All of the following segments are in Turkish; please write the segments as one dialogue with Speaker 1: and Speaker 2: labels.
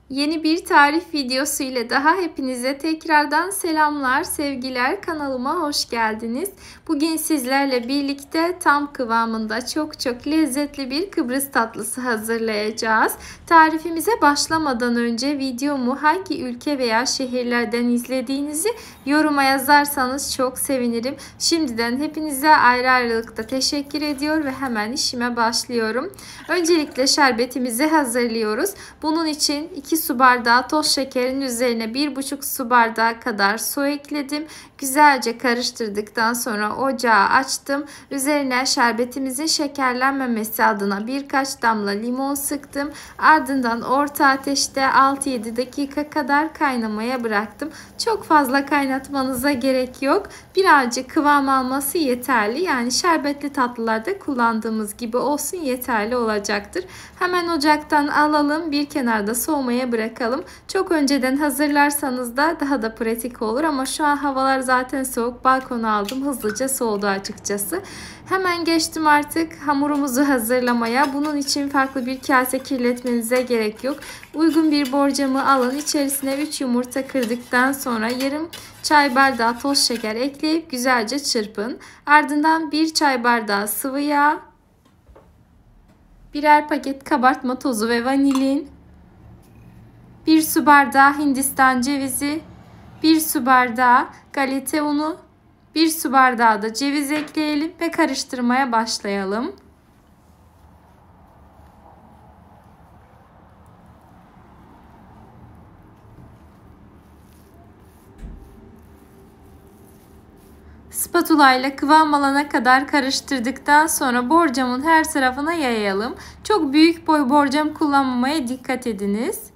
Speaker 1: Yeni bir tarif videosu ile daha hepinize tekrardan selamlar, sevgiler. Kanalıma hoş geldiniz. Bugün sizlerle birlikte tam kıvamında çok lezzetli bir Kıbrıs tatlısı hazırlayacağız. Tarifimize başlamadan önce videomu hangi ülke veya şehirlerden izlediğinizi yoruma yazarsanız çok sevinirim. Şimdiden hepinize ayrı ayrılıkta teşekkür ediyor ve hemen işime başlıyorum. Öncelikle şerbetimizi hazırlıyoruz. Bunun için 2 su bardağı toz şekerin üzerine 1,5 su bardağı kadar su ekledim. Güzelce karıştırdıktan sonra ocağı açtım. Üzerine şerbetimizin şekerlenmemesi adına birkaç damla limon sıktım. Ardından orta ateşte 6-7 dakika kadar kaynamaya bıraktım. Çok fazla kaynatmanıza gerek yok. Birazcık kıvam alması yeterli. Yani şerbetli tatlılarda kullandığımız gibi olsun, yeterli olacaktır. Hemen ocaktan alalım, bir kenarda soğumaya bırakalım. Çok önceden hazırlarsanız da daha da pratik olur ama şu an havalar zaten soğuk. Balkona aldım, hızlıca soğudu açıkçası. Hemen geçtim artık hamurumuzu hazırlamaya. Bunun için farklı bir kase kirletmenize gerek yok. Uygun bir borcamı alın. İçerisine 3 yumurta kırdıktan sonra yarım çay bardağı toz şeker ekleyip güzelce çırpın. Ardından 1 çay bardağı sıvı yağ, birer paket kabartma tozu ve vanilin, 1 su bardağı Hindistan cevizi, 1 su bardağı galeta unu, 1 su bardağı da ceviz ekleyelim ve karıştırmaya başlayalım. Spatula ile kıvam alana kadar karıştırdıktan sonra borcamın her tarafına yayalım. Çok büyük boy borcam kullanmamaya dikkat ediniz.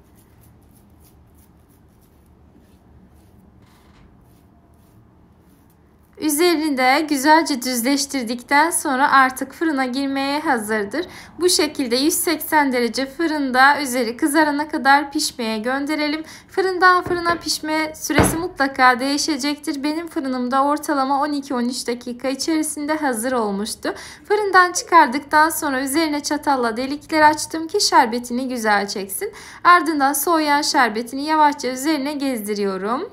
Speaker 1: Üzerini de güzelce düzleştirdikten sonra artık fırına girmeye hazırdır. Bu şekilde 180 derece fırında üzeri kızarana kadar pişmeye gönderelim. Fırından fırına pişme süresi mutlaka değişecektir. Benim fırınımda ortalama 12-13 dakika içerisinde hazır olmuştu. Fırından çıkardıktan sonra üzerine çatalla delikler açtım ki şerbetini güzel çeksin. Ardından soğuyan şerbetini yavaşça üzerine gezdiriyorum.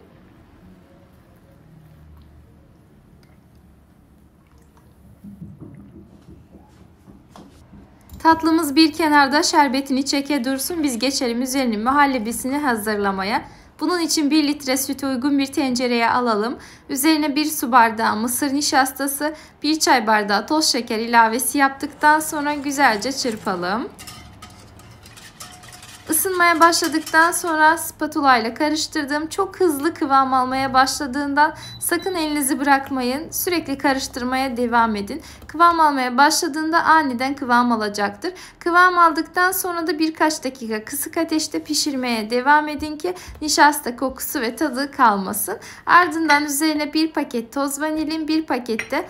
Speaker 1: Tatlımız bir kenarda şerbetini çeke dursun. Biz geçelim üzerine muhallebisini hazırlamaya. Bunun için 1 litre sütü uygun bir tencereye alalım. Üzerine 1 su bardağı mısır nişastası, 1 çay bardağı toz şeker ilavesi yaptıktan sonra güzelce çırpalım. Isınmaya başladıktan sonra spatula ile karıştırdım. Çok hızlı kıvam almaya başladığından sakın elinizi bırakmayın. Sürekli karıştırmaya devam edin. Kıvam almaya başladığında aniden kıvam alacaktır. Kıvam aldıktan sonra da birkaç dakika kısık ateşte pişirmeye devam edin ki nişasta kokusu ve tadı kalmasın. Ardından üzerine 1 paket toz vanilin, 1 pakette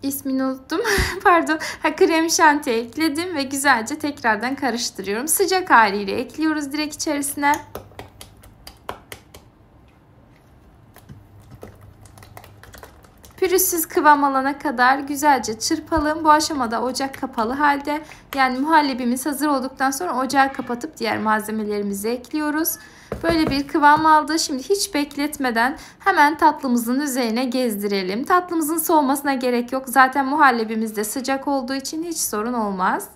Speaker 1: İsmini unuttum. Pardon. Krem şanti ekledim ve güzelce tekrardan karıştırıyorum. Sıcak haliyle ekliyoruz direkt içerisine. Pürüzsüz kıvam alana kadar güzelce çırpalım. Bu aşamada ocak kapalı halde. Yani muhallebimiz hazır olduktan sonra ocağı kapatıp diğer malzemelerimizi ekliyoruz. Böyle bir kıvam aldı. Şimdi hiç bekletmeden hemen tatlımızın üzerine gezdirelim. Tatlımızın soğumasına gerek yok. Zaten muhallebimiz de sıcak olduğu için hiç sorun olmaz.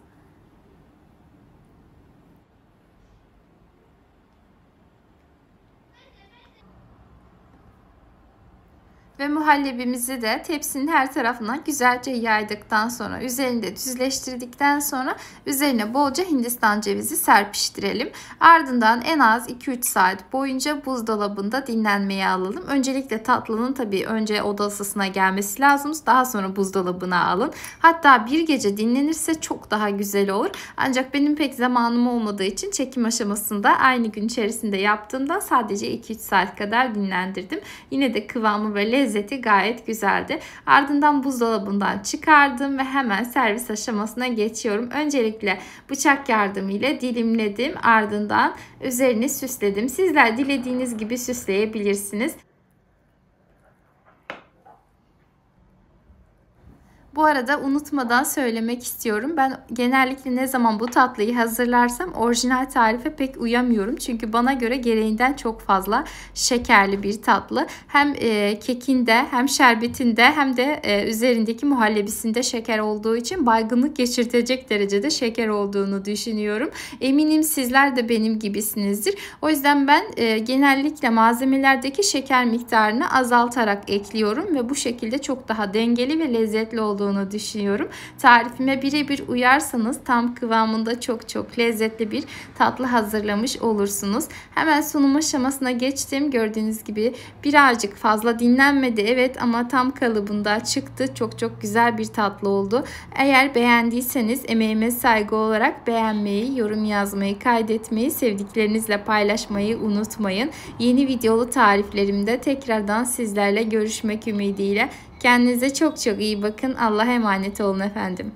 Speaker 1: Ve muhallebimizi de tepsinin her tarafına güzelce yaydıktan sonra üzerinde düzleştirdikten sonra üzerine bolca Hindistan cevizi serpiştirelim. Ardından en az 2-3 saat boyunca buzdolabında dinlenmeye alalım. Öncelikle tatlının tabii önce oda ısısına gelmesi lazım. Daha sonra buzdolabına alın. Hatta bir gece dinlenirse çok daha güzel olur. Ancak benim pek zamanım olmadığı için çekim aşamasında aynı gün içerisinde yaptığımda sadece 2-3 saat kadar dinlendirdim. Yine de kıvamı ve lezzeti gayet güzeldi. Ardından buzdolabından çıkardım ve hemen servis aşamasına geçiyorum. Öncelikle bıçak yardımıyla dilimledim. Ardından üzerini süsledim. Sizler dilediğiniz gibi süsleyebilirsiniz. Bu arada unutmadan söylemek istiyorum. Ben genellikle ne zaman bu tatlıyı hazırlarsam orijinal tarife pek uyamıyorum. Çünkü bana göre gereğinden çok fazla şekerli bir tatlı. Hem kekinde hem şerbetinde hem de üzerindeki muhallebisinde şeker olduğu için baygınlık geçirtecek derecede şeker olduğunu düşünüyorum. Eminim sizler de benim gibisinizdir. O yüzden ben genellikle malzemelerdeki şeker miktarını azaltarak ekliyorum ve bu şekilde çok daha dengeli ve lezzetli olduğunu düşünüyorum. Tarifime birebir uyarsanız tam kıvamında çok lezzetli bir tatlı hazırlamış olursunuz. Hemen sunum aşamasına geçtim. Gördüğünüz gibi birazcık fazla dinlenmedi evet, ama tam kalıbında çıktı. Çok güzel bir tatlı oldu. Eğer beğendiyseniz emeğime saygı olarak beğenmeyi, yorum yazmayı, kaydetmeyi, sevdiklerinizle paylaşmayı unutmayın. Yeni videolu tariflerimde tekrardan sizlerle görüşmek ümidiyle. Kendinize çok iyi bakın. Allah'a emanet olun efendim.